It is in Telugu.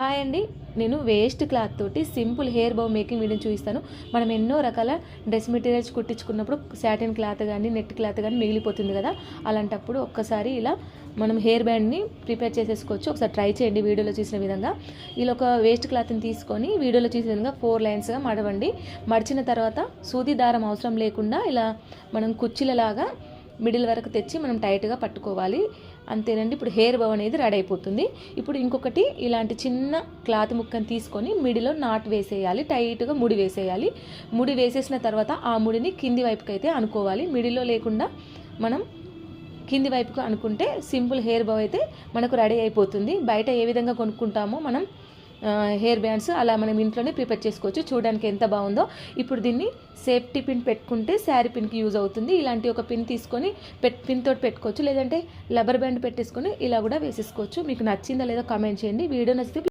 హాయ్ అండి. నేను వేస్ట్ క్లాత్ తోటి సింపుల్ హెయిర్ బౌ మేకింగ్ వీడియో చూపిస్తాను. మనం ఎన్నో రకాల డ్రెస్ మెటీరియల్స్ కుట్టించుకున్నప్పుడు సాటిన్ క్లాత్ కానీ నెట్ క్లాత్ కానీ మిగిలిపోతుంది కదా. అలాంటప్పుడు ఒక్కసారి ఇలా మనం హెయిర్ బ్యాండ్ని ప్రిపేర్ చేసేసుకోవచ్చు. ఒకసారి ట్రై చేయండి వీడియోలో చూసిన విధంగా. ఇలా ఒక వేస్ట్ క్లాత్ని తీసుకొని వీడియోలో చూసిన విధంగా 4 లైన్స్గా మడవండి. మడిచిన తర్వాత సూది దారం అవసరం లేకుండా ఇలా మనం కుర్చీలలాగా మిడిల్ వరకు తెచ్చి మనం టైట్గా పట్టుకోవాలి. అంతేనండి. ఇప్పుడు హెయిర్ బౌ అనేది రెడీ అయిపోతుంది. ఇప్పుడు ఇంకొకటి ఇలాంటి చిన్న క్లాత్ ముక్కని తీసుకొని మిడిలో నాట్ వేసేయాలి. టైట్గా ముడి వేసేయాలి. ముడి వేసేసిన తర్వాత ఆ ముడిని కింది వైపుకి అయితే అనుకోవాలి. మిడిలో లేకుండా మనం కింది వైపుకు అనుకుంటే సింపుల్ హెయిర్ బౌ అయితే మనకు రెడీ అయిపోతుంది. బయట ఏ విధంగా కొనుక్కుంటామో మనం హెయిర్ బ్యాండ్స్ అలా మనం ఇంట్లోనే ప్రిపేర్ చేసుకోవచ్చు. చూడడానికి ఎంత బాగుందో. ఇప్పుడు దీన్ని సేఫ్టీ పిన్ పెట్టుకుంటే శారీ పిన్కి యూజ్ అవుతుంది. ఇలాంటి ఒక పిన్ తీసుకొని పిన్ తోటి పెట్టుకోవచ్చు, లేదంటే రబ్బర్ బ్యాండ్ పెట్టేసుకొని ఇలా కూడా వేసేసుకోవచ్చు. మీకు నచ్చిందా లేదో కామెంట్ చేయండి. వీడియో నచ్చితే